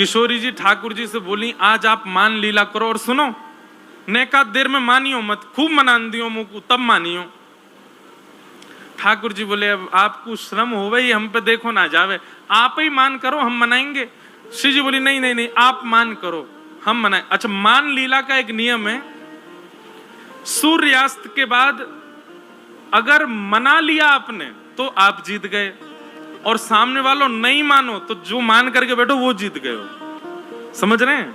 किशोरी जी ठाकुर जी से बोली आज आप मान लीला करो और सुनो, नेका देर में मानियो मत, खूब मनान दियो मुझको तब मानियो। ठाकुर जी बोले अब आपको श्रम हो गई, हम पे देखो ना जावे, आप ही मान करो हम मनाएंगे। श्री जी बोली नहीं नहीं नहीं आप मान करो हम मनाए। अच्छा, मान लीला का एक नियम है, सूर्यास्त के बाद अगर मना लिया आपने तो आप जीत गए, और सामने वालों नहीं मानो तो जो मान करके बैठो वो जीत गए हो। समझ रहे हैं?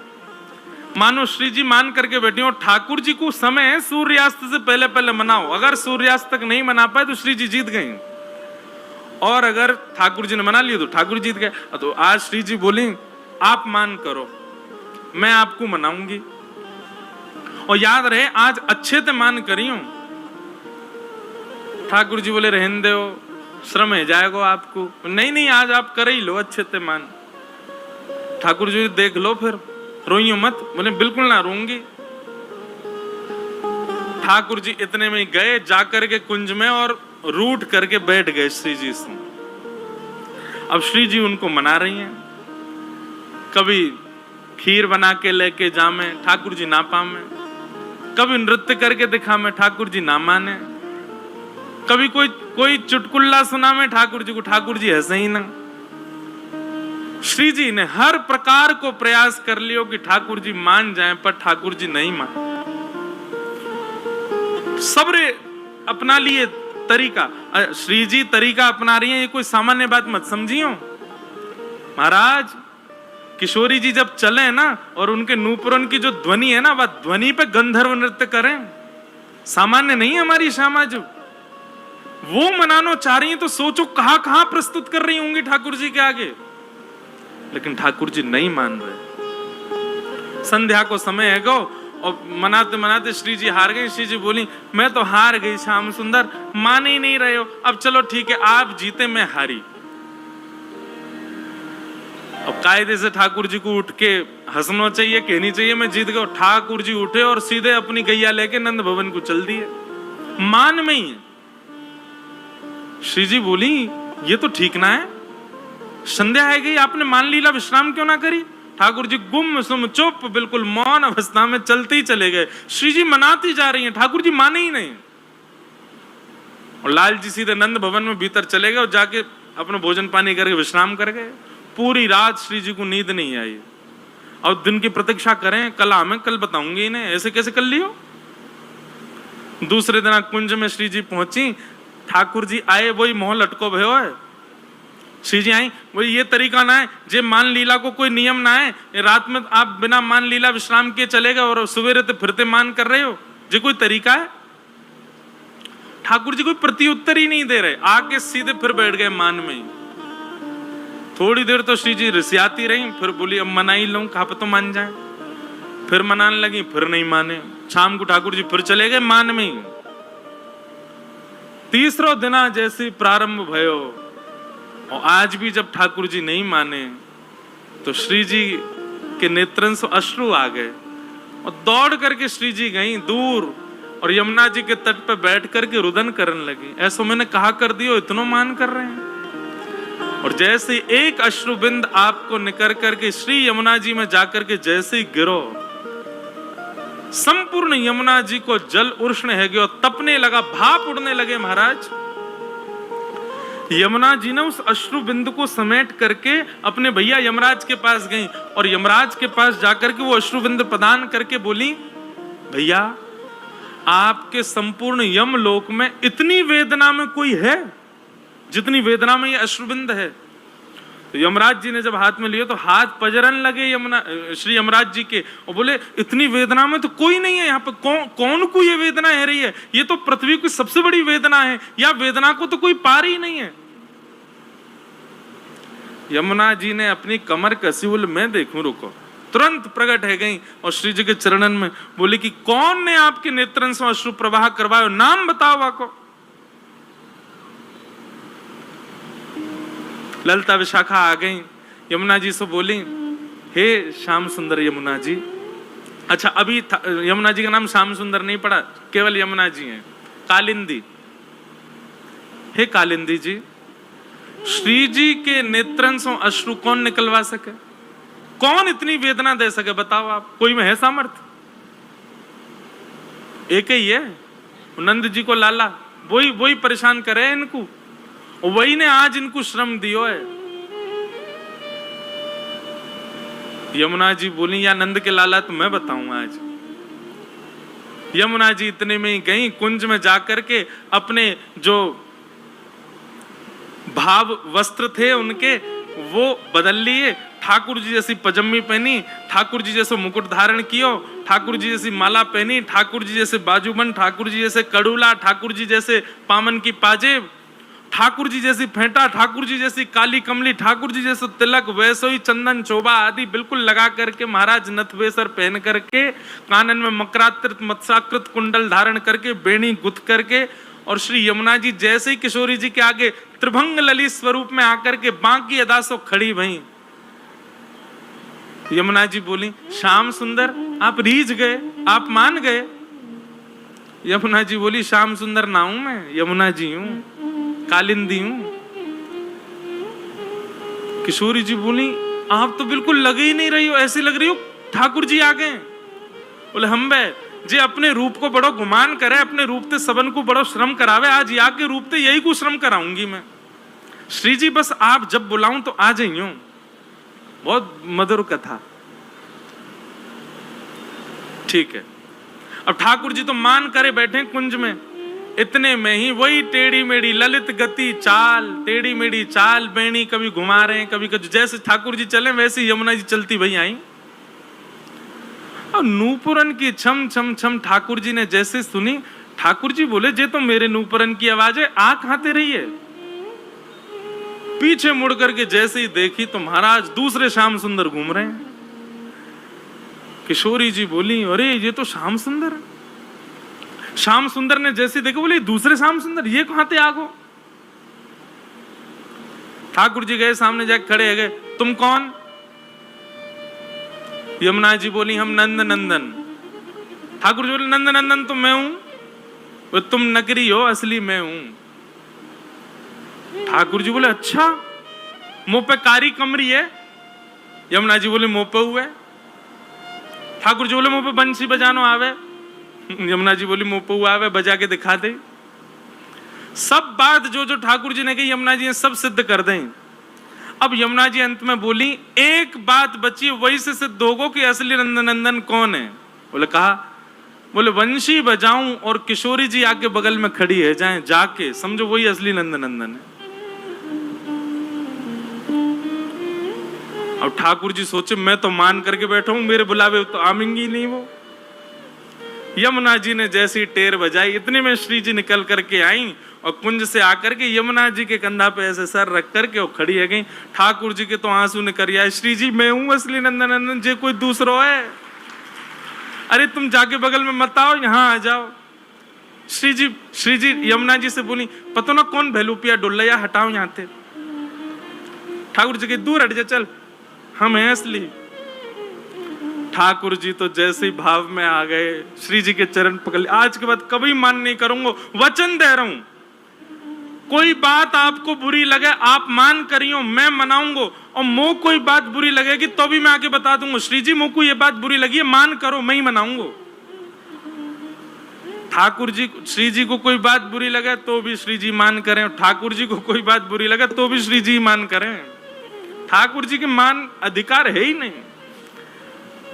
मानो श्री जी मान करके बैठी हो, ठाकुर जी को समय है सूर्यास्त से पहले पहले मनाओ, अगर सूर्यास्त तक नहीं मना पाए तो श्री जी जीत गए, और अगर ठाकुर जी ने मना लिया तो ठाकुर जीत गए। तो आज श्री जी बोली आप मान करो मैं आपको मनाऊंगी, और याद रहे आज अच्छे से मान करी हूं। ठाकुर जी बोले रहने दो, श्रम है जाएगा आपको। नहीं नहीं आज आप कर ही लो अच्छे से मान। ठाकुर जी देख लो फिर रोइयो मत। बोले बिल्कुल ना रोऊंगी। ठाकुर जी इतने में गए जाकर के कुंज में और रूठ करके बैठ गए श्री जी से। अब श्री जी उनको मना रही हैं, कभी खीर बना के लेके जामे ठाकुर जी ना पामे, कभी नृत्य करके दिखामे ठाकुर जी ना माने, कभी कोई चुटकुल्ला सुना में ठाकुर जी को ठाकुर जी हंसे ही ना। श्री जी ने हर प्रकार को प्रयास कर लियो कि ठाकुर जी मान जाएं, पर ठाकुर जी नहीं मान। सबरे अपना लिए तरीका, श्री जी तरीका अपना रही हैं, ये कोई सामान्य बात मत समझियो। महाराज किशोरी जी जब चले ना और उनके नूपुरन की जो ध्वनि है ना, वह ध्वनि पे गंधर्व नृत्य करें, सामान्य नहीं है हमारी श्यामा जो। वो मनानो चाह रही हैं तो सोचो कहां कहां प्रस्तुत कर रही होंगी ठाकुर जी के आगे, लेकिन ठाकुर जी नहीं मान रहे। संध्या को समय है गो और मनाते मनाते श्री जी हार गए। श्री जी बोली मैं तो हार गई श्याम सुंदर, मान ही नहीं रहे हो, अब चलो ठीक है आप जीते मैं हारी। अब कायदे से ठाकुर जी को उठ के हंसना चाहिए, कहनी चाहिए मैं जीत गया। ठाकुर जी उठे और सीधे अपनी गैया लेके नंद भवन को चल दिए, मान में ही है। श्री जी बोली ये तो ठीक ना है, संध्या है गई आपने मान लीला विश्राम क्यों ना करी। ठाकुर जी गुम सुम चुप बिल्कुल मौन अवस्था में चलते ही चले गए। श्री जी मनाती जा रही हैं, ठाकुर जी माने ही नहीं। और लाल जी सीधे नंद भवन में भीतर चले गए और जाके अपना भोजन पानी करके विश्राम कर गए। पूरी रात श्री जी को नींद नहीं आई, और दिन की प्रतीक्षा करें कल हमें कल बताऊंगी इन्हें, ऐसे कैसे कर लियो। दूसरे दिन कुंज में श्री जी पहुंची, ठाकुर जी आए वही मोह लटको भयो है। श्री जी आई वही ये तरीका ना है, जे मान लीला को कोई नियम ना है, रात में आप बिना मान लीला विश्राम किए चले गए और सवेरे तो फिरते मान कर रहे हो, जे कोई तरीका है। ठाकुर जी कोई प्रत्युत्तर ही नहीं दे रहे, आके सीधे फिर बैठ गए मान में ही। थोड़ी देर तो श्री जी रिसियाती रही, फिर बोली अब मना ही लूं, कहां पे तो मान जाए। फिर मनाने लगी, फिर नहीं माने। शाम को ठाकुर जी फिर चले गए मान में ही। तीसरा दिना जैसे प्रारंभ भयो, और आज भी जब ठाकुर जी नहीं माने तो श्री जी के नेत्रन से अश्रु आ गए, और दौड़ करके श्री जी गई दूर और यमुना जी के तट पर बैठ करके रुदन करने लगी। ऐसा मैंने कहा कर दियो, इतना मान कर रहे हैं। और जैसे एक अश्रुबिंद आपको निकर करके श्री यमुना जी में जाकर के जैसे ही गिरो, संपूर्ण यमुना जी को जल उष्ण है गया, तपने लगा, भाप उड़ने लगे। महाराज यमुना जी ने उस अश्रु बिंदु को समेट करके अपने भैया यमराज के पास गई, और यमराज के पास जाकर के वो अश्रु बिंदु प्रदान करके बोली भैया आपके संपूर्ण यमलोक में इतनी वेदना में कोई है जितनी वेदना में ये अश्रुबिंद है। तो यमराज जी ने जब हाथ में लिया तो हाथ पजरन लगे श्री यमराज जी के, और बोले इतनी वेदना में तो कोई नहीं है यहाँ पे, कौन को ये वेदना है रही है, ये तो पृथ्वी की सबसे बड़ी वेदना है, या वेदना को तो कोई पार ही नहीं है। यमुना जी ने अपनी कमर कसी, बोले मैं देखूं रुको, तुरंत प्रकट है गई और श्री जी के चरणन में बोले कि कौन ने आपके नेत्रन से अश्रु प्रवाह करवायो, नाम बताओ आपको। ललिता विशाखा आ गई, यमुना जी से बोली हे श्याम सुंदर यमुना जी। अच्छा अभी यमुना जी का नाम श्याम सुंदर नहीं पड़ा, केवल यमुना जी हैं। कालिंदी, हे कालिंदी जी, श्री जी के नेत्रन से अश्रु कौन निकलवा सके। कौन इतनी वेदना दे सके बताओ आप, कोई में है सामर्थ्य? एक ही है, नंद जी को लाला, वही परेशान करे इनको, वही ने आज इनको श्रम दियो है। यमुना जी बोली या नंद के लाला तो मैं बताऊंगा आज। यमुना जी इतने में ही गई, कुंज में जाकर के अपने जो भाव वस्त्र थे उनके वो बदल लिए, ठाकुर जी जैसी पजम्मी पहनी, ठाकुर जी जैसे मुकुट धारण कियो, ठाकुर जी जैसी माला पहनी, ठाकुर जी जैसे बाजूबंद, ठाकुर जी जैसे कड़ूला, ठाकुर जी जैसे पामन की पाजेब, ठाकुर जी जैसी फेंटा, ठाकुर जी जैसी काली कमली, ठाकुर जी जैसे तिलक, वैसे ही चंदन चोबा आदि बिल्कुल लगा करके महाराज नथवेसर पहन करके, कानन में मकराकृत मत्स्याकृत कुंडल धारण करके, बेणी गुथ करके, और श्री यमुना जी जैसे ही किशोरी जी के आगे त्रिभंग ललित स्वरूप में आकर के बांकी अदा सो खड़ी भई। यमुना जी बोली, श्याम सुंदर आप रीझ गए, आप मान गए? यमुना जी बोली, श्याम सुंदर ना हूं मैं, यमुना जी हूं, कालिंदी हूं। किशोरी जी बोली, आप तो बिल्कुल लग ही नहीं रही हो, ऐसी लग रही हो ठाकुर जी आ गए। बोले, हम बे जे अपने रूप को बड़ो गुमान करे, अपने रूप ते सबन को बड़ो श्रम करावे, आज या के रूप ते यही को श्रम कराऊंगी मैं। श्री जी बस आप जब बुलाऊं तो आ जाइयो। बहुत मधुर कथा। ठीक है, अब ठाकुर जी तो मान करे बैठे कुंज में, इतने में ही वही टेढ़ी मेढ़ी ललित गति चाल, टेढ़ी मेढ़ी चाल, बेणी कभी घुमा रहे हैं कभी कभी, जैसे ठाकुर जी चले वैसे यमुना जी चलती भई आई। और नूपुरन की छम छम छम ठाकुर जी ने जैसे सुनी, ठाकुर जी बोले, जे तो मेरे नूपुरन की आवाज है, आ कहां रही है? पीछे मुड़ करके जैसे ही देखी तो महाराज दूसरे श्याम सुंदर घूम रहे हैं। किशोरी जी बोली, अरे ये तो श्याम सुंदर है। श्याम सुंदर ने जैसे देखो, बोले दूसरे श्याम सुंदर, ये कहां थे आगो? ठाकुर जी गए सामने जाके खड़े है गए, तुम कौन? यमुना जी बोली, हम नंद नंदन। ठाकुर जी बोले, नंद नंदन तो मैं हूं। वो तुम नकली हो, असली मैं हूं। ठाकुर जी बोले, अच्छा मुंह पे कारी कमरी है? यमुना जी बोले, मुंह पे हुए। ठाकुर जी बोले, मुंह पे बंसी बजानो आवे? यमुना जी बोली, मुंह पे हुआ आवे, बजा के दिखा दे। सब बात जो जो ठाकुर जी ने कही यमुना जी ने सब सिद्ध कर दें। अब यमुना जी अंत में बोली, एक बात बची, वही से सिद्ध होगो कि असली नंदनंदन कौन है। बोले, कहा? बोले, वंशी बजाऊं और किशोरी जी आके बगल में खड़ी है जाए, जाके समझो वही असली नंदनंदन है। अब ठाकुर जी सोचे, मैं तो मान करके बैठा हूं, मेरे बुलावे तो आमेंगी नहीं वो। यमुना जी ने जैसी टेर बजाई, इतने में श्री जी निकल करके आई और कुंज से आकर के यमुना जी के कंधा पे ऐसे सर रख करके वो खड़ी है गई। ठाकुर जी के तो आंसू निकल आए, श्री जी मैं हूं असली नंदनंदन, जे कोई दूसरो है? अरे तुम जाके बगल में मत आओ, यहाँ आ जाओ। श्री जी यमुना जी से बोली, पता ना कौन भैलूपिया डोलैया, हटाओ यहाँ थे। ठाकुर जी के, दूर हट जा, चल हम हैं असली। ठाकुर जी तो जैसे ही भाव में आ गए, श्री जी के चरण पकड़ लिए, आज के बाद कभी मान नहीं करूंगा, वचन दे रहा हूं, कोई बात आपको बुरी लगे आप मान करियो, मैं मनाऊंगा, और मो कोई बात बुरी लगेगी तो भी मैं आके बता दूंगा, श्री जी मुझको ये बात बुरी लगी है, मान करो, मैं ही मनाऊंगा। ठाकुर जी, श्री जी को कोई बात बुरी लगे तो भी श्री जी मान करें, ठाकुर जी को कोई बात बुरी लगे तो भी श्री जी मान करें। ठाकुर जी के मान अधिकार है ही नहीं।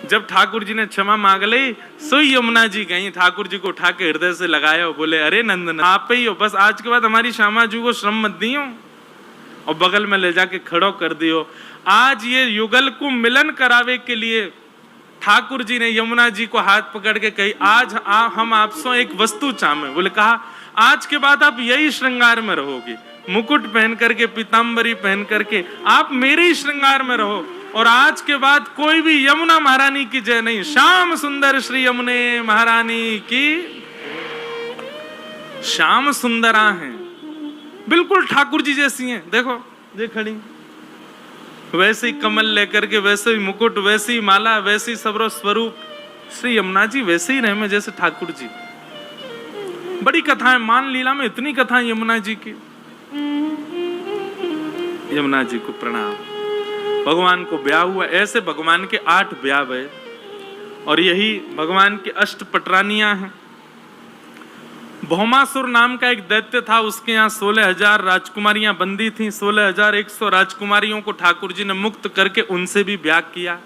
जब ठाकुर जी ने क्षमा मांग ली, सो यमुना जी गई, ठाकुर जी को उठा के हृदय से लगाया और बोले, अरे नंदन आप ही हो, बस आज के बाद हमारी श्यामा जी को श्रम मत दियो, और बगल में ले जाके खड़ो कर दियो। आज ये युगल को मिलन करावे के लिए ठाकुर जी ने यमुना जी को हाथ पकड़ के कही, आज हम आपसे एक वस्तु चाहे। बोले, कहा? आज के बाद आप यही श्रृंगार में रहोगी, मुकुट पहन करके, पीताम्बरी पहन करके आप मेरे ही श्रृंगार में रहो, और आज के बाद कोई भी यमुना महारानी की जय नहीं, श्याम सुंदर श्री यमुने महारानी की। श्याम सुंदरा हैं, बिल्कुल ठाकुर जी जैसी हैं, देखो देख खड़ी, वैसे ही कमल लेकर के, वैसे ही मुकुट, वैसी ही माला, वैसी सबरो स्वरूप, श्री यमुना जी वैसे ही रहे में जैसे ठाकुर जी। बड़ी कथाएं, मान लीला में इतनी कथाएं यमुना जी की। यमुना जी को प्रणाम। भगवान को ब्याह हुआ। ऐसे भगवान के 8 ब्याह भये और यही भगवान की अष्ट पटरानियां हैं। भौमासुर नाम का एक दैत्य था, उसके यहाँ 16,000 राजकुमारियां बंदी थीं। 16,100 राजकुमारियों को ठाकुर जी ने मुक्त करके उनसे भी ब्याह किया।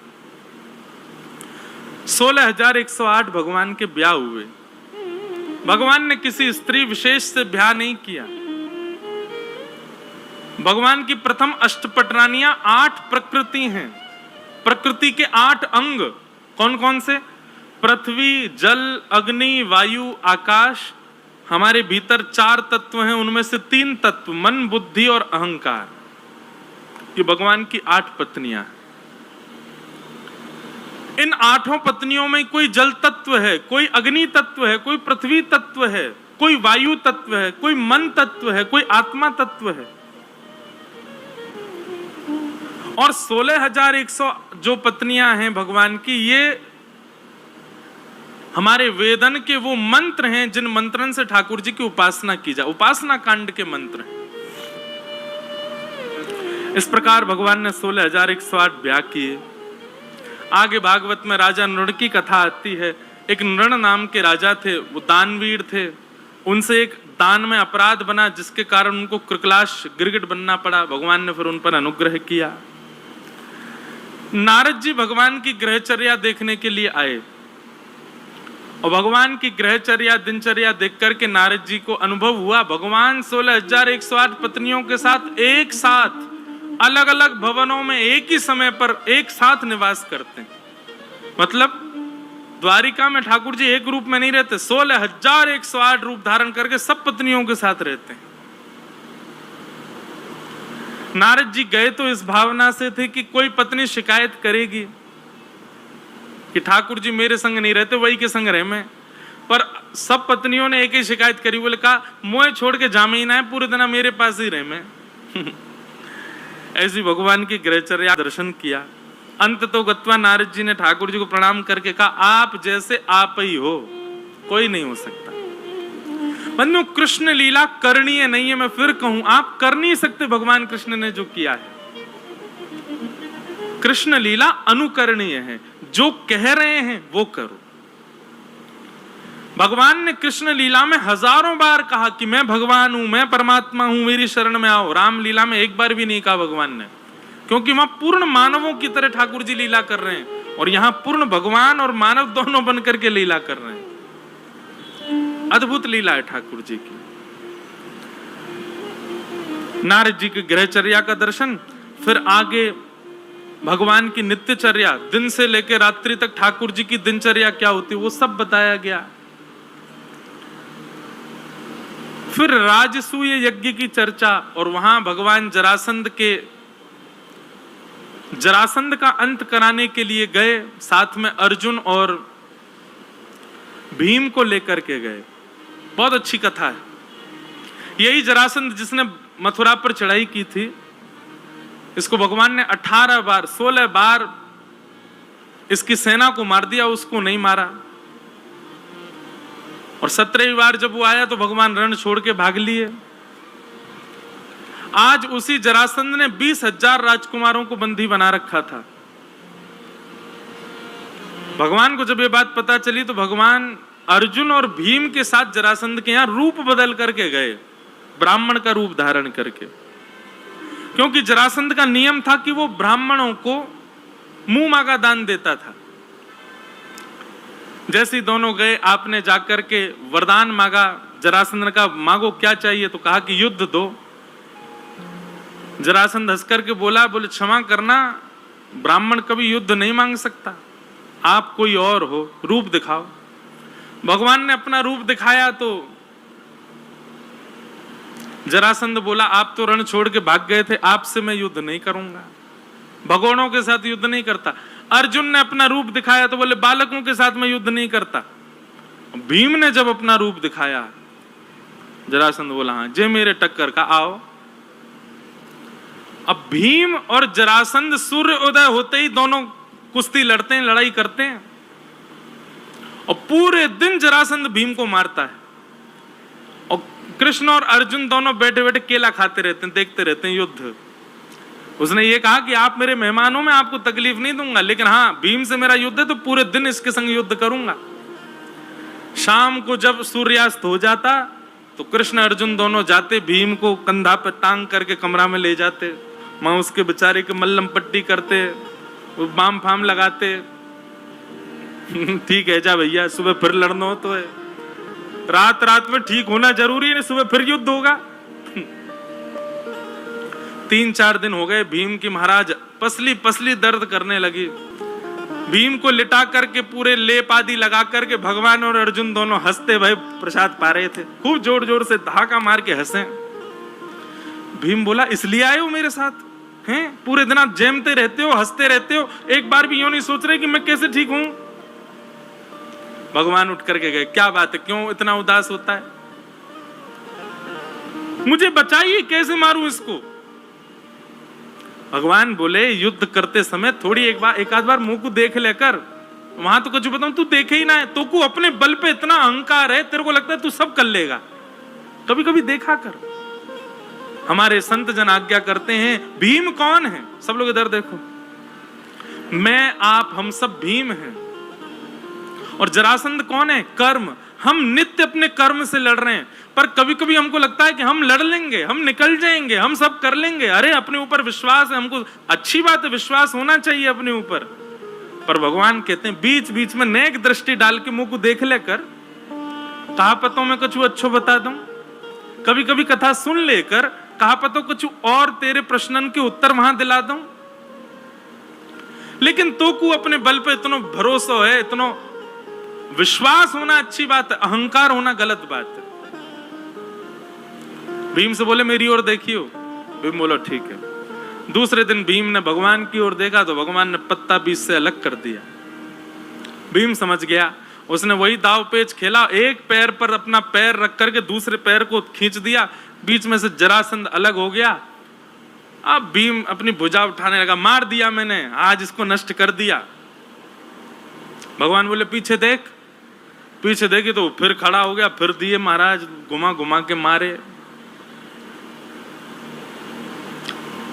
16,108 भगवान के ब्याह हुए। भगवान ने किसी स्त्री विशेष से ब्याह नहीं किया। भगवान की प्रथम अष्टपटरानियां 8 प्रकृति हैं। प्रकृति के 8 अंग कौन कौन से? पृथ्वी, जल, अग्नि, वायु, आकाश। हमारे भीतर 4 तत्व हैं, उनमें से 3 तत्व मन, बुद्धि और अहंकार। ये भगवान की 8 पत्नियां। इन 8 पत्नियों में कोई जल तत्व है, कोई अग्नि तत्व है, कोई पृथ्वी तत्व है, कोई वायु तत्व है, कोई मन तत्व है, कोई आत्मा तत्व है। और 16,100 जो पत्नियां हैं भगवान की, ये हमारे वेदन के वो मंत्र हैं जिन मंत्रन से ठाकुर जी की उपासना की जाए। उपासना कांड के मंत्र हैं। इस प्रकार भगवान ने 16,108 ब्याह किए। आगे भागवत में राजा नृण की कथा आती है। एक नृण नाम के राजा थे, वो दानवीर थे। उनसे एक दान में अपराध बना, जिसके कारण उनको कृकलाश गिरगिट बनना पड़ा। भगवान ने फिर उन पर अनुग्रह किया। नारद जी भगवान की ग्रहचर्या देखने के लिए आए और भगवान की ग्रहचर्या दिनचर्या देख करके नारद जी को अनुभव हुआ, भगवान 16,108 पत्नियों के साथ एक साथ अलग अलग भवनों में एक ही समय पर एक साथ निवास करते हैं। मतलब द्वारिका में ठाकुर जी एक रूप में नहीं रहते, 16,108 रूप धारण करके सब पत्नियों के साथ रहते हैं। नारद जी गए तो इस भावना से थे कि कोई पत्नी शिकायत करेगी कि ठाकुर जी मेरे संग नहीं रहते, वही के संग रहे मैं। पर सब पत्नियों ने एक ही शिकायत करी, बोले कहा मोए छोड़ के जामे ही ना है, पूरे दिन मेरे पास ही रहे मैं। ऐसी भगवान की ग्रहचर्या दर्शन किया। अंत तो गत्वा नारद जी ने ठाकुर जी को प्रणाम करके कहा, आप जैसे आप ही हो, कोई नहीं हो सकता। बंधु, कृष्ण लीला करणीय नहीं है। मैं फिर कहूं, आप कर नहीं सकते भगवान कृष्ण ने जो किया है। कृष्ण लीला अनुकरणीय है। जो कह रहे हैं वो करो। भगवान ने कृष्ण लीला में हजारों बार कहा कि मैं भगवान हूं, मैं परमात्मा हूं, मेरी शरण में आओ। राम लीला में एक बार भी नहीं कहा भगवान ने, क्योंकि वहां पूर्ण मानवों की तरह ठाकुर जी लीला कर रहे हैं और यहां पूर्ण भगवान और मानव दोनों बन करके लीला कर रहे हैं। अद्भुत लीला है ठाकुर जी की। नारद जी की ग्रहचर्या का दर्शन, फिर आगे भगवान की नित्यचर्या, दिन से लेकर रात्रि तक ठाकुर जी की दिनचर्या क्या होती है वो सब बताया गया। फिर राजसूय यज्ञ की चर्चा, और वहां भगवान जरासंध का अंत कराने के लिए गए। साथ में अर्जुन और भीम को लेकर के गए। बहुत अच्छी कथा है। यही जरासंध जिसने मथुरा पर चढ़ाई की थी, इसको भगवान ने 18 बार 16 बार इसकी सेना को मार दिया, उसको नहीं मारा। और 17वीं बार जब वो आया तो भगवान रण छोड़ के भाग लिए। आज उसी जरासंध ने 20,000 राजकुमारों को बंदी बना रखा था। भगवान को जब ये बात पता चली तो भगवान अर्जुन और भीम के साथ जरासंध के यहां रूप बदल करके गए, ब्राह्मण का रूप धारण करके। क्योंकि जरासंध का नियम था कि वो ब्राह्मणों को मुंह मांगा दान देता था। जैसे दोनों गए, आपने जाकर के वरदान मांगा। जरासंध ने कहा मांगो क्या चाहिए, तो कहा कि युद्ध दो। जरासंध हंस करके बोले क्षमा करना, ब्राह्मण कभी युद्ध नहीं मांग सकता, आप कोई और हो, रूप दिखाओ। भगवान ने अपना रूप दिखाया तो जरासंध बोला आप तो रण छोड़ के भाग गए थे, आपसे मैं युद्ध नहीं करूंगा, भगोड़ों के साथ युद्ध नहीं करता। अर्जुन ने अपना रूप दिखाया तो बोले बालकों के साथ मैं युद्ध नहीं करता। भीम ने जब अपना रूप दिखाया, जरासंध बोला हाँ जे मेरे टक्कर का आओ। अब भीम और जरासंध सूर्य उदय होते ही दोनों कुश्ती लड़ते हैं, लड़ाई करते हैं, और पूरे दिन जरासंध भीम को मारता है। और कृष्ण और अर्जुन दोनों बैठे बैठे केला खाते रहते हैं, देखते रहते हैं युद्ध। उसने ये कहा कि आप मेरे मेहमान हो, मैं आपको तकलीफ नहीं दूंगा, लेकिन हाँ भीम से मेरा युद्ध है तो पूरे दिन इसके संग युद्ध करूंगा। शाम को जब सूर्यास्त हो जाता तो कृष्ण अर्जुन दोनों जाते, भीम को कंधा पे टांग करके कमरा में ले जाते, वहां उसके बेचारे के मल्लम पट्टी करते, वो बाम फाम लगाते। ठीक है जा भैया, सुबह फिर लड़ना हो तो है, रात रात में ठीक होना जरूरी है, सुबह फिर युद्ध होगा। 3-4 दिन हो गए, भीम की महाराज पसली पसली दर्द करने लगी। भीम को लिटा करके पूरे लेप आदि लगा करके भगवान और अर्जुन दोनों हंसते भाई प्रसाद पा रहे थे, खूब जोर जोर से धक्का मार के हंसे। भीम बोला इसलिए आए हो मेरे साथ हैं? पूरे दिन आप जैमते रहते हो, हंसते रहते हो, एक बार भी यूं नहीं सोच रहे कि मैं कैसे ठीक हूं? भगवान उठ करके गए, क्या बात है, क्यों इतना उदास होता है? मुझे बचाइए, कैसे मारूं इसको? भगवान बोले युद्ध करते समय थोड़ी एक आध बार मुंह को देख लेकर, वहां तो कुछ बताऊं, तू देखे ही ना है, तो को अपने बल पे इतना अहंकार है, तेरे को लगता है तू सब कर लेगा, कभी कभी देखा कर। हमारे संत जन आज्ञा करते हैं, भीम कौन है? सब लोग इधर देखो, मैं आप हम सब भीम हैं। और जरासंध कौन है? कर्म। हम नित्य अपने कर्म से लड़ रहे हैं, पर कभी कभी हमको लगता है कि हम लड़ लेंगे, हम निकल जाएंगे, हम सब कर लेंगे। अरे अपने ऊपर विश्वास है हमको, अच्छी बात है, विश्वास होना चाहिए अपने ऊपर, पर भगवान कहते हैं बीच बीच में नेक दृष्टि डाल के मुंह को देख लेकर, कहा पतों में कुछ अच्छो बता दूं, कभी कभी कथा सुन लेकर कहा पतो कुछ और तेरे प्रश्नन के उत्तर वहां दिला दूं। लेकिन तो को अपने बल पे इतना भरोसा है, इतना विश्वास होना अच्छी बात है, अहंकार होना गलत बात है। भीम से बोले मेरी ओर देखियो, भीम बोलो ठीक है। दूसरे दिन भीम ने भगवान की ओर देखा तो भगवान ने पत्ता बीच से अलग कर दिया। भीम समझ गया, उसने वही दाव पेच खेला, एक पैर पर अपना पैर रख करके दूसरे पैर को खींच दिया, बीच में से जरासंध अलग हो गया। अब भीम अपनी भुजा उठाने लगा, मार दिया मैंने, आज इसको नष्ट कर दिया। भगवान बोले पीछे देख, पीछे देखी तो फिर खड़ा हो गया, फिर दिए महाराज घुमा घुमा के मारे।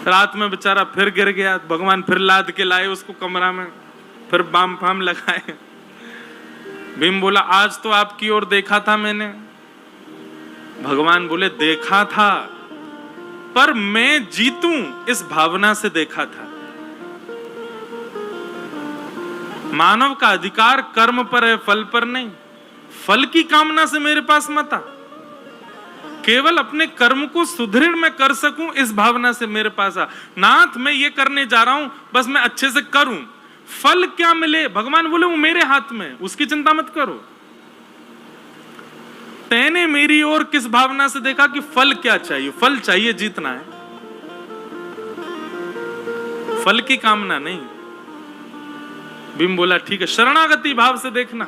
रात में बेचारा फिर गिर गया, भगवान फिर लाद के लाए उसको कमरा में, फिर बाम फाम लगाए। भीम बोला आज तो आपकी ओर देखा था मैंने। भगवान बोले देखा था, पर मैं जीतूं इस भावना से देखा था। मानव का अधिकार कर्म पर है, फल पर नहीं। फल की कामना से मेरे पास मत आ, केवल अपने कर्म को सुदृढ़ मैं कर सकूं इस भावना से मेरे पास आ। नाथ मैं ये करने जा रहा हूं, बस मैं अच्छे से करूं, फल क्या मिले भगवान बोले वो मेरे हाथ में, उसकी चिंता मत करो। तैने मेरी ओर किस भावना से देखा कि फल क्या चाहिए? फल चाहिए, जीतना है, फल की कामना नहीं। भीम बोला ठीक है, शरणागति भाव से देखना।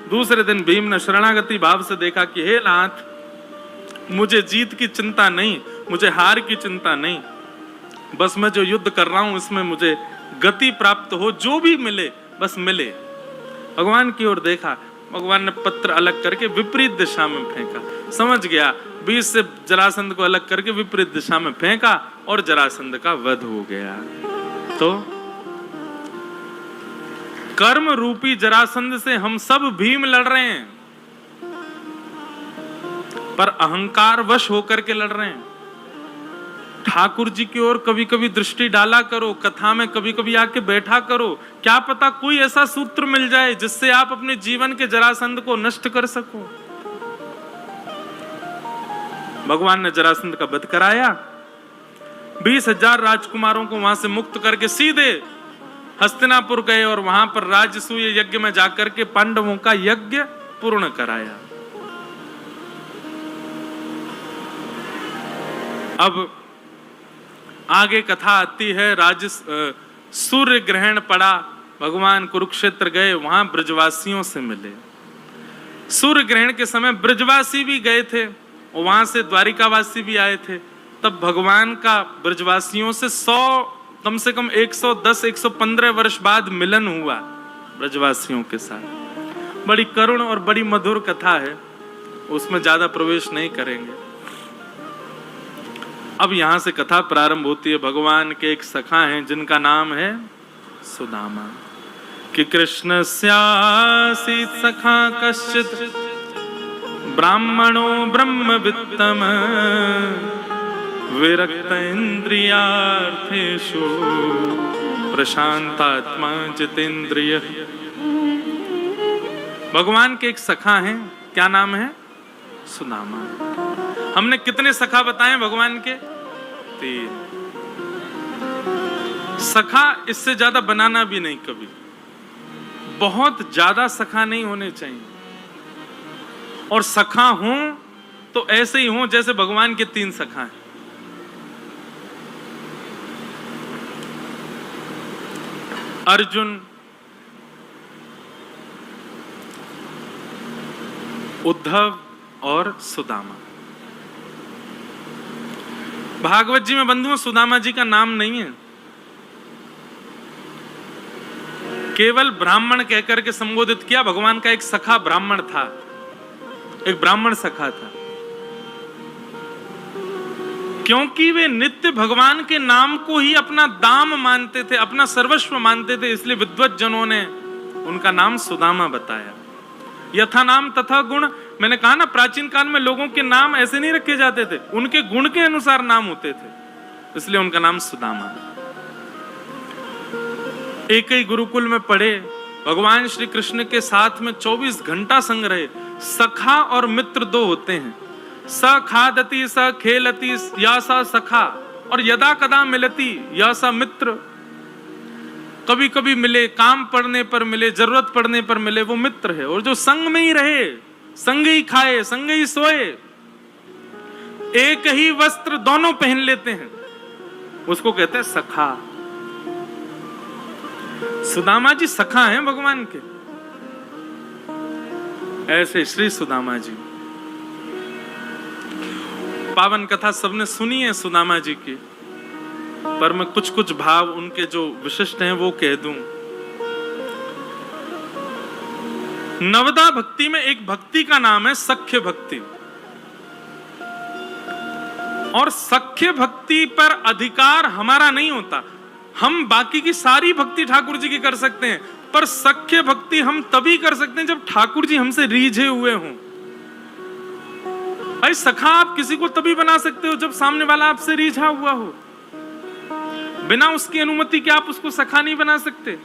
दूसरे दिन भीम ने शरणागति भाव से देखा कि हे नाथ मुझे जीत की चिंता नहीं, मुझे हार की चिंता नहीं, बस मैं जो युद्ध कर रहा हूं इसमें मुझे गति प्राप्त हो, जो भी मिले बस मिले। भगवान की ओर देखा, भगवान ने पत्र अलग करके विपरीत दिशा में फेंका। समझ गया, बीच से जरासंध को अलग करके विपरीत दिशा में फेंका और जरासंध का वध हो गया। तो कर्म रूपी जरासंध से हम सब भीम लड़ रहे हैं, पर अहंकार वश होकर के लड़ रहे हैं। ठाकुर जी की ओर कभी कभी दृष्टि डाला करो, कथा में कभी कभी आके बैठा करो, क्या पता कोई ऐसा सूत्र मिल जाए जिससे आप अपने जीवन के जरासंध को नष्ट कर सको। भगवान ने जरासंध का वध कराया, 20,000 राजकुमारों को वहां से मुक्त करके सीधे हस्तिनापुर गए और वहां पर राजसूय यज्ञ में जाकर के पांडवों का यज्ञ पूर्ण कराया। अब आगे कथा आती है, सूर्य ग्रहण पड़ा, भगवान कुरुक्षेत्र गए, वहां ब्रजवासियों से मिले। सूर्य ग्रहण के समय ब्रजवासी भी गए थे और वहां से द्वारिकावासी भी आए थे। तब भगवान का ब्रजवासियों से कम से कम 110-115 वर्ष बाद मिलन हुआ ब्रजवासियों के साथ। बड़ी करुण और बड़ी मधुर कथा है, उसमें ज्यादा प्रवेश नहीं करेंगे। अब यहां से कथा प्रारंभ होती है। भगवान के एक सखा हैं जिनका नाम है सुदामा। कि कृष्णस्यासीत् सखा कश्चित् ब्राह्मणो ब्रह्मवित्तम विरक्त इंद्रियार्थेषु प्रशांतात्मा जितेंद्रिय। भगवान के एक सखा हैं, क्या नाम है? सुदामा। हमने कितने सखा बताए भगवान के? 3। सखा इससे ज्यादा बनाना भी नहीं कभी, बहुत ज्यादा सखा नहीं होने चाहिए। और सखा हों तो ऐसे ही हों जैसे भगवान के 3 सखा हैं। अर्जुन, उद्धव और सुदामा। भागवत जी में बंधुओं सुदामा जी का नाम नहीं है, केवल ब्राह्मण कहकर के संबोधित किया। भगवान का एक सखा ब्राह्मण था, एक ब्राह्मण सखा था। क्योंकि वे नित्य भगवान के नाम को ही अपना दाम मानते थे, अपना सर्वस्व मानते थे, इसलिए विद्वत जनों ने उनका नाम सुदामा बताया। यथा नाम तथा गुण। मैंने कहा ना, प्राचीन काल में लोगों के नाम ऐसे नहीं रखे जाते थे, उनके गुण के अनुसार नाम होते थे, इसलिए उनका नाम सुदामा। एक ही गुरुकुल में पढ़े, भगवान श्री कृष्ण के साथ में 24 घंटा संग रहे। सखा और मित्र 2 होते हैं। स खादति स खेलति या सा सखा, और यदा कदा मिलती या सा मित्र। कभी कभी मिले, काम पड़ने पर मिले, जरूरत पड़ने पर मिले, वो मित्र है। और जो संग में ही रहे, संग ही खाए, संग ही सोए, एक ही वस्त्र दोनों पहन लेते हैं, उसको कहते हैं सखा। सुदामा जी सखा हैं भगवान के। ऐसे श्री सुदामा जी। पावन कथा सबने सुनी है सुदामा जी की, पर मैं कुछ कुछ भाव उनके जो विशिष्ट हैं वो कह दूं। नवदा भक्ति में एक भक्ति का नाम है सख्य भक्ति, और सख्य भक्ति पर अधिकार हमारा नहीं होता। हम बाकी की सारी भक्ति ठाकुर जी की कर सकते हैं, पर सख्य भक्ति हम तभी कर सकते हैं जब ठाकुर जी हमसे रीझे हुए हों। भाई सखा आप किसी को तभी बना सकते हो जब सामने वाला आपसे रीझा हुआ हो। बिना उसकी अनुमति के आप उसको सखा नहीं बना सकते।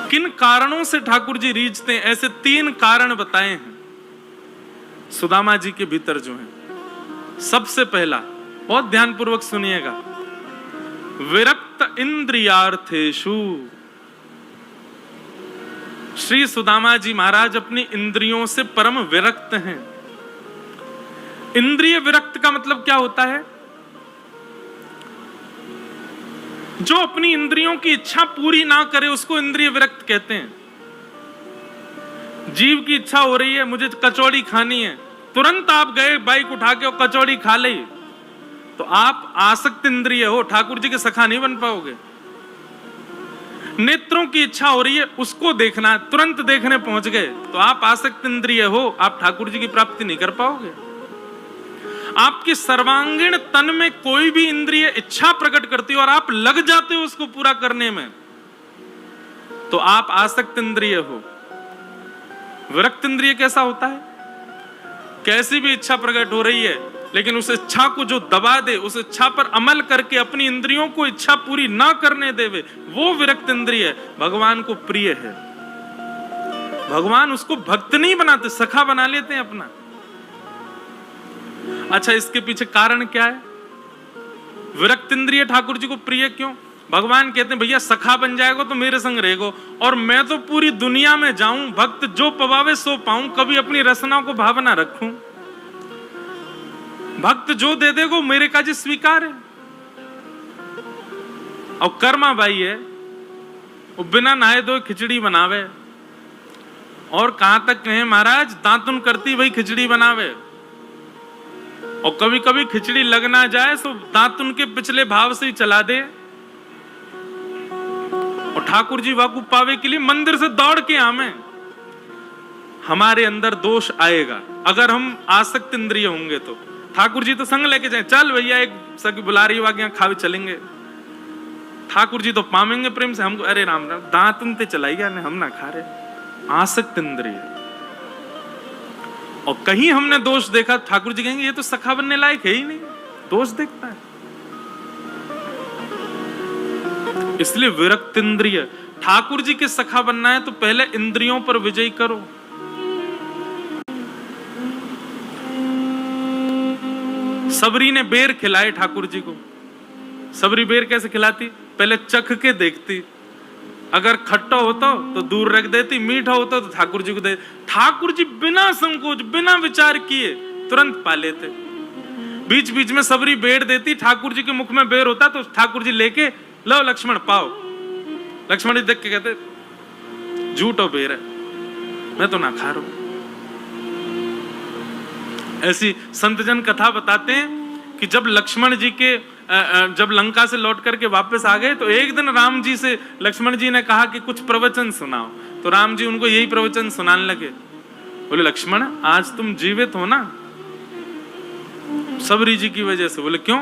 किन कारणों से ठाकुर जी रीझते हैं? ऐसे 3 कारण बताए हैं सुदामा जी के भीतर जो है। सबसे पहला, बहुत ध्यानपूर्वक सुनिएगा, विरक्त इंद्रियार्थेषु। श्री सुदामा जी महाराज अपनी इंद्रियों से परम विरक्त हैं। इंद्रिय विरक्त का मतलब क्या होता है? जो अपनी इंद्रियों की इच्छा पूरी ना करे उसको इंद्रिय विरक्त कहते हैं। जीव की इच्छा हो रही है, मुझे कचौड़ी खानी है, तुरंत आप गए बाइक उठा के और कचौड़ी खा ली, तो आप आसक्त इंद्रिय हो, ठाकुर जी के सखा नहीं बन पाओगे। नेत्रों की इच्छा हो रही है, उसको देखना है, तुरंत देखने पहुंच गए, तो आप आसक्त इंद्रिय हो, आप ठाकुर जी की प्राप्ति नहीं कर पाओगे। आपके सर्वांगीण तन में कोई भी इंद्रिय इच्छा प्रकट करती है और आप लग जाते हो उसको पूरा करने में, तो आप आसक्त इंद्रिय हो। विरक्त इंद्रिय कैसा होता है? कैसी भी इच्छा प्रकट हो रही है, लेकिन उस इच्छा को जो दबा दे, उस इच्छा पर अमल करके अपनी इंद्रियों को इच्छा पूरी ना करने देवे, वो विरक्त इंद्रिय भगवान को प्रिय है। भगवान उसको भक्त नहीं बनाते, सखा बना लेते हैं अपना। अच्छा, इसके पीछे कारण क्या है? विरक्त इंद्रिय ठाकुर जी को प्रिय क्यों? भगवान कहते हैं भैया सखा बन जाएगा तो मेरे संग रहेगो, और मैं तो पूरी दुनिया में जाऊं, भक्त जो पवावे सो पाऊं, कभी अपनी रसना को भावना रखूं। भक्त जो दे देगो मेरे काज स्वीकार है। और कर्मा भाई है, वो बिना नहाए धोए खिचड़ी बनावे, और कहां तक कहें महाराज, दांतुन करती वही खिचड़ी बनावे। और कभी कभी खिचड़ी लग ना जाए तो दांतुन के पिछले भाव से ही चला दे, और ठाकुर जी वाकू पावे के लिए मंदिर से दौड़ के आवे। हमारे अंदर दोष आएगा अगर हम आसक्त इंद्रिय होंगे। तो ठाकुर जी तो संग लेके जाए, चल भैया एक सगी बुला रही वाग यहाँ खावे चलेंगे। ठाकुर जी तो पामेंगे प्रेम से हमको, अरे राम राम दांत उनते चलाइया ने हम ना खा रहे। आसक्त इंद्रिय। और कहीं हमने दोष देखा, ठाकुर जी कहेंगे ये तो सखा बनने लायक है ही नहीं, दोष देखता है। इसलिए विरक्त इंद्रिय। ठाकुर जी के सखा बनना है तो पहले इंद्रियों पर विजय करो। सबरी ने बेर खिलाए ठाकुर जी को। सबरी बेर कैसे खिलाती? पहले चख के देखती, अगर खट्टा होता तो दूर रख देती, मीठा होता तो ठाकुर जी को दे। ठाकुर जी बिना संकोच बिना विचार किए तुरंत पा लेते। बीच बीच में सबरी बेर देती, ठाकुर जी के मुख में बेर होता तो ठाकुर जी लेके लो लक्ष्मण पाओ। लक्ष्मण जी देख के कहते झूठो बेर है, मैं तो ना खा रहा हूं। ऐसी संतजन कथा बताते हैं कि जब लक्ष्मण जी के जब लंका से लौट करके वापस आ गए तो एक दिन राम जी से लक्ष्मण जी ने कहा कि कुछ प्रवचन सुनाओ। तो राम जी उनको यही प्रवचन सुनाने लगे। बोले लक्ष्मण आज तुम जीवित हो ना सबरी जी की वजह से। बोले क्यों?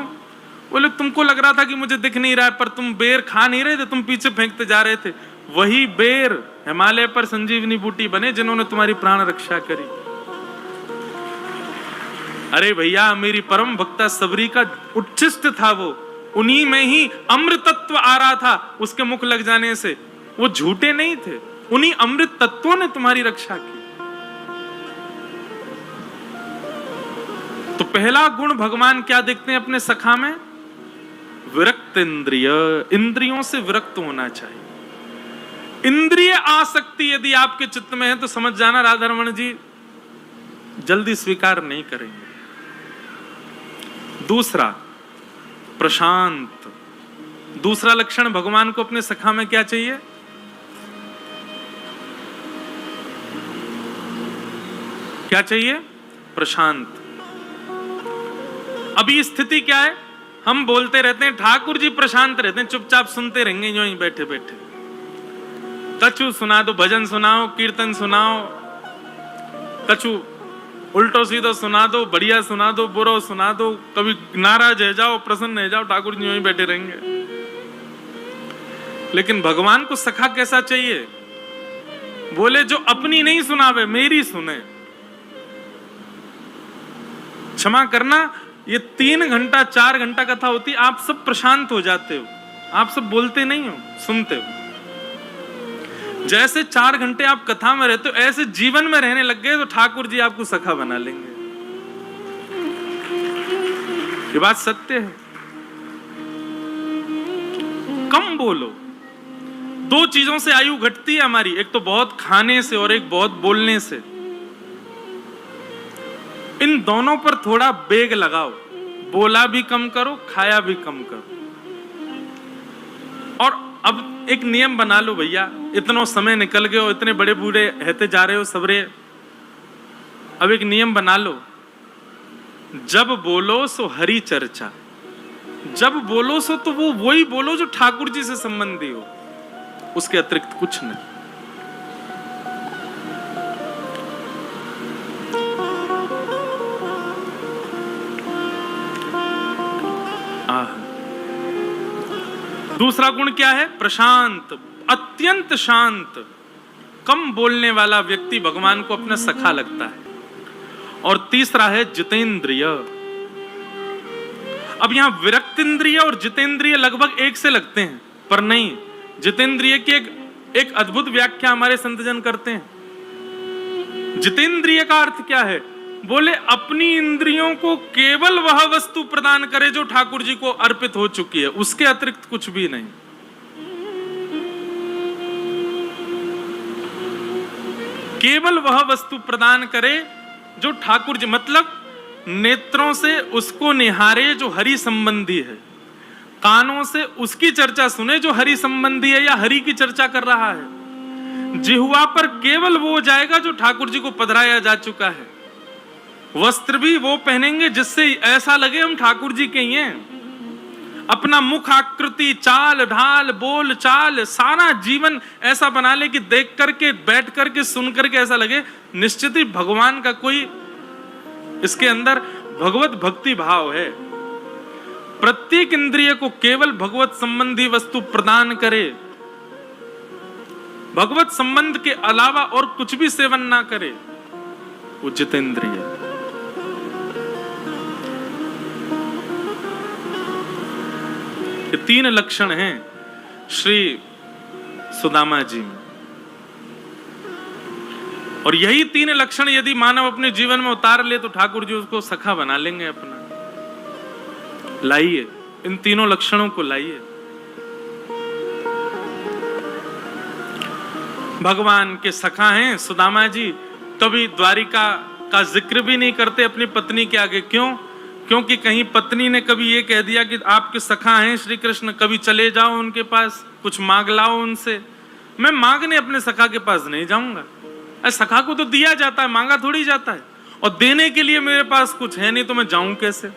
बोले तुमको लग रहा था कि मुझे दिख नहीं रहा है, पर तुम बेर खा नहीं रहे थे, तुम पीछे फेंकते जा रहे थे। वही बेर हिमालय पर संजीवनी बूटी बने जिन्होंने तुम्हारी प्राण रक्षा करी। अरे भैया मेरी परम भक्ता सबरी का उच्छिष्ट था वो, उन्हीं में ही अमृत तत्व आ रहा था उसके मुख लग जाने से। वो झूठे नहीं थे, उन्हीं अमृत तत्वों ने तुम्हारी रक्षा की। तो पहला गुण भगवान क्या देखते हैं अपने सखा में? विरक्त इंद्रिय। इंद्रियों से विरक्त होना चाहिए। इंद्रिय आसक्ति यदि आपके चित्त में है तो समझ जाना राधारमण जी जल्दी स्वीकार नहीं करेंगे। दूसरा प्रशांत। दूसरा लक्षण भगवान को अपने सखा में क्या चाहिए? क्या चाहिए? प्रशांत। अभी स्थिति क्या है? हम बोलते रहते हैं ठाकुर जी प्रशांत रहते हैं, चुपचाप सुनते रहेंगे यूं ही बैठे बैठे। कछु सुना दो, भजन सुनाओ, कीर्तन सुनाओ, कछु उल्टो सीधो सुना दो, बढ़िया सुना दो, बुरो सुना दो, कभी नाराज है जाओ, प्रसन्न है जाओ, ठाकुर जी यूं ही बैठे रहेंगे। लेकिन भगवान को सखा कैसा चाहिए? बोले जो अपनी नहीं सुनावे मेरी सुने। क्षमा करना, ये 3 घंटा 4 घंटा कथा होती, आप सब प्रशांत हो जाते हो, आप सब बोलते नहीं हो, सुनते हो। जैसे 4 घंटे आप कथा में रहते हो ऐसे जीवन में रहने लग गए तो ठाकुर जी आपको सखा बना लेंगे। ये बात सत्य है। कम बोलो। 2 चीजों से आयु घटती है हमारी, एक तो बहुत खाने से और एक बहुत बोलने से। इन दोनों पर थोड़ा बेग लगाओ, बोला भी कम करो, खाया भी कम करो। और अब एक नियम बना लो भैया, इतना समय निकल गए हो, इतने बड़े बूढ़े रहते जा रहे हो सबरे, अब एक नियम बना लो, जब बोलो सो हरि चर्चा। जब बोलो सो तो वो वही बोलो जो ठाकुर जी से संबंधी हो, उसके अतिरिक्त कुछ नहीं। दूसरा गुण क्या है? प्रशांत, अत्यंत शांत। कम बोलने वाला व्यक्ति भगवान को अपना सखा लगता है। और तीसरा है जितेंद्रिय। अब यहां विरक्त इंद्रिय और जितेंद्रिय लगभग एक से लगते हैं, पर नहीं। जितेंद्रिय की एक अद्भुत व्याख्या हमारे संतजन करते हैं। जितेंद्रिय का अर्थ क्या है? बोले अपनी इंद्रियों को केवल वह वस्तु प्रदान करे जो ठाकुर जी को अर्पित हो चुकी है, उसके अतिरिक्त कुछ भी नहीं। केवल वह वस्तु प्रदान करे जो ठाकुर जी, मतलब नेत्रों से उसको निहारे जो हरि संबंधी है, कानों से उसकी चर्चा सुने जो हरि संबंधी है या हरि की चर्चा कर रहा है, जिह्वा पर केवल वो जाएगा जो ठाकुर जी को पधराया जा चुका है, वस्त्र भी वो पहनेंगे जिससे ऐसा लगे हम ठाकुर जी के ही हैं। अपना मुख आकृति, चाल ढाल, बोल चाल, सारा जीवन ऐसा बना ले कि देख करके, बैठ करके, सुन करके ऐसा लगे निश्चित ही भगवान का कोई इसके अंदर भगवत भक्ति भाव है। प्रत्येक इंद्रिय को केवल भगवत संबंधी वस्तु प्रदान करे, भगवत संबंध के अलावा और कुछ भी सेवन ना करे, वो जितेंद्रिय। ये 3 लक्षण हैं श्री सुदामा जी में, और यही 3 लक्षण यदि मानव अपने जीवन में उतार ले तो ठाकुर जी उसको सखा बना लेंगे अपना। लाइए इन 3 लक्षणों को लाइए। भगवान के सखा हैं सुदामा जी, कभी द्वारिका का जिक्र भी नहीं करते अपनी पत्नी के आगे। क्यों? क्योंकि कहीं पत्नी ने कभी ये कह दिया कि आपके सखा हैं श्री कृष्ण, कभी चले जाओ उनके पास, कुछ मांग लाओ उनसे। मैं मांगने अपने सखा के पास नहीं जाऊंगा। सखा को तो दिया जाता है, मांगा थोड़ी जाता है, और देने के लिए मेरे पास कुछ है नहीं तो मैं जाऊं कैसे?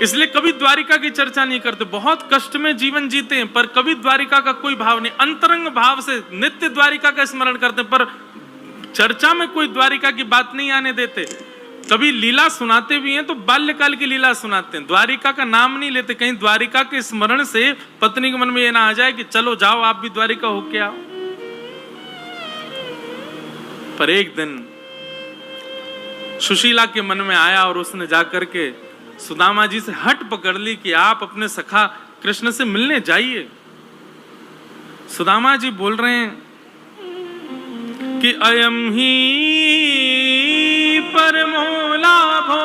इसलिए कभी द्वारिका की चर्चा नहीं करते। बहुत कष्ट में जीवन जीते हैं पर कभी द्वारिका का कोई भाव नहीं, अंतरंग भाव से नित्य द्वारिका का स्मरण करते हैं, पर चर्चा में कोई द्वारिका की बात नहीं आने देते। कभी लीला सुनाते भी हैं तो बाल्यकाल की लीला सुनाते हैं, द्वारिका का नाम नहीं लेते। कहीं द्वारिका के स्मरण से पत्नी के मन में ये ना आ जाए कि चलो जाओ आप भी द्वारिका होके आओ। पर एक दिन सुशीला के मन में आया और उसने जाकर के सुदामा जी से हट पकड़ ली कि आप अपने सखा कृष्ण से मिलने जाइए। सुदामा जी बोल रहे हैं कि अयम ही परमो लाभो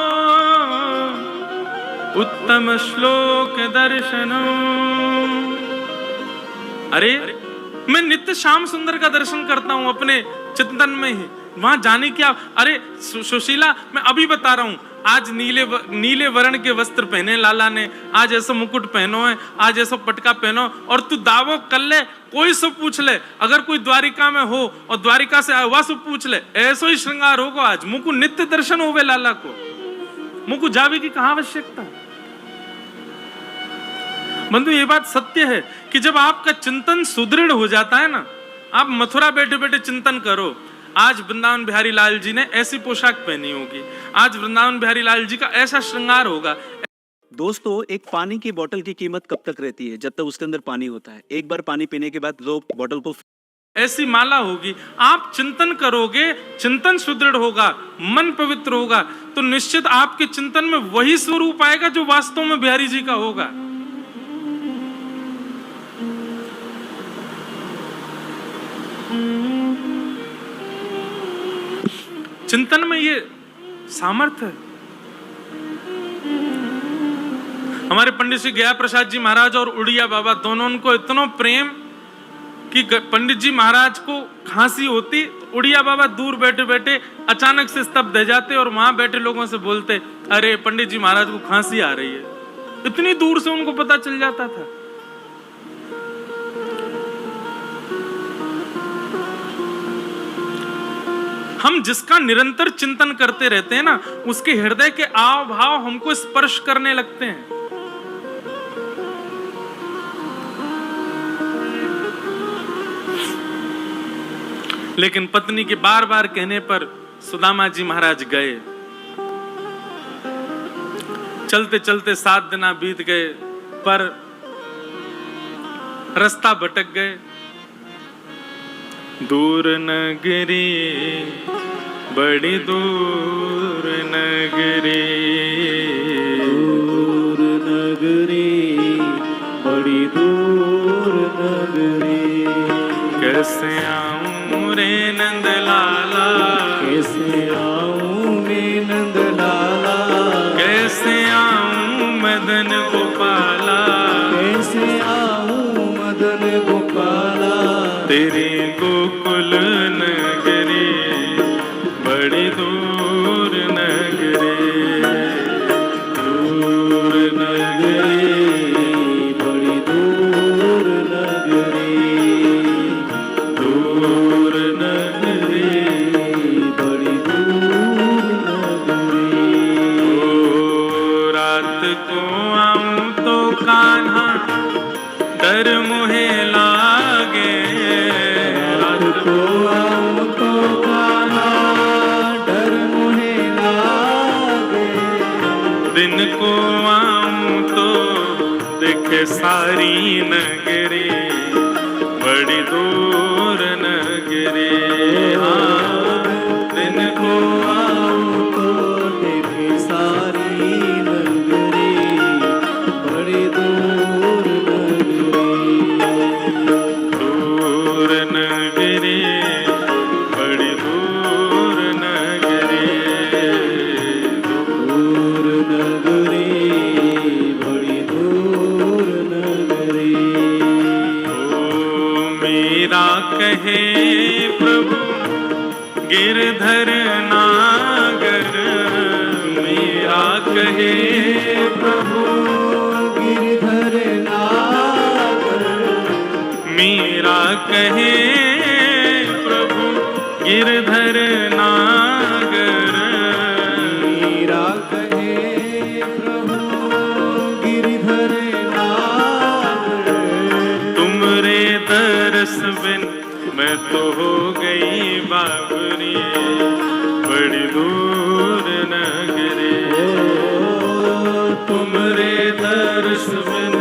उत्तम श्लोक दर्शनो। अरे मैं नित्य श्याम सुंदर का दर्शन करता हूं अपने चिंतन में ही, वहां जाने क्या। अरे सुशीला मैं अभी बता रहा हूं, आज नीले वर्ण के वस्त्र पहने लाला ने, आज ऐसा मुकुट पहनो है, आज ऐसा पटका पहनो, और तू दावो कर ले, कोई सब पूछ ले, अगर कोई द्वारिका में हो और द्वारिका से आया हुआ सब पूछ ले, ऐसा ही श्रृंगार होगा आज। मुकु नित्य दर्शन होवे लाला को, मुकु जावे की कहां आवश्यकता। बंधु ये बात सत्य है कि जब आपका चिंतन सुदृढ़ हो जाता है ना, आप मथुरा बैठे बैठे चिंतन करो, आज वृंदावन बिहारी लाल जी ने ऐसी पोशाक पहनी होगी, आज वृंदावन बिहारी लाल जी का ऐसा श्रृंगार होगा। दोस्तों, एक पानी की बोतल की कीमत कब तक रहती है? जब तक उसके अंदर पानी होता है। एक बार पानी पीने के बाद दो बोतल को ऐसी माला होगी। आप चिंतन करोगे, चिंतन सुदृढ़ होगा, मन पवित्र होगा, तो निश्चित आपके चिंतन में वही स्वरूप आएगा जो वास्तव में बिहारी जी का होगा। चिंतन में ये सामर्थ्य है। हमारे पंडित श्री गया प्रसाद जी महाराज और उड़िया बाबा दोनों को इतना प्रेम कि पंडित जी महाराज को खांसी होती, उड़िया बाबा दूर बैठे बैठे अचानक से स्तब्ध हो जाते और वहां बैठे लोगों से बोलते, अरे पंडित जी महाराज को खांसी आ रही है। इतनी दूर से उनको पता चल जाता था। हम जिसका निरंतर चिंतन करते रहते हैं ना, उसके हृदय के आव भाव हमको स्पर्श करने लगते हैं। लेकिन पत्नी के बार बार कहने पर सुदामा जी महाराज गए। चलते चलते 7 दिन बीत गए, पर रास्ता भटक गए। दूर नगरी, बड़ी दूर नगरी, दूर नगरी, बड़ी दूर नगरी। कैसे आऊं रे नंद लाला, कैसे आऊं रे नंद लाला, कैसे आऊं मदन गोपाला, कैसे आऊं मदन गोपाला। तेरी गोकुल नगरी, बड़ी दूर नगरी, दूर नगरी, बड़ी दूर नगरी, दूर नगरी, बड़ी दूर नगरी। रात को आऊं तो कान्हा डर मुहे लागे, रात को आऊं तो कान्हा डर मुहे लागे, दिन को आऊं तो देखे सारी नगरी, बड़ी दूर नगरी। हाँ, दिन को आऊं तो देखे सारी नगरी, बड़ी दूर नगरी, दूर नगरी, बड़ी दूर नगरी, दूर नगरी, बड़ी दूर नगरी। ओ मेरा कहे प्रभु गिरधर नागर, मेरा कहे प्रभु गिरधर नागर, मेरा कहे प्रभु गिरधर नागर, मेरा कहे प्रभु गिरधर नागर, तुमरे दरस बिन मैं तो हो गई बाबरी, बड़ी दूर नगरी। तुमरे दर्श बिन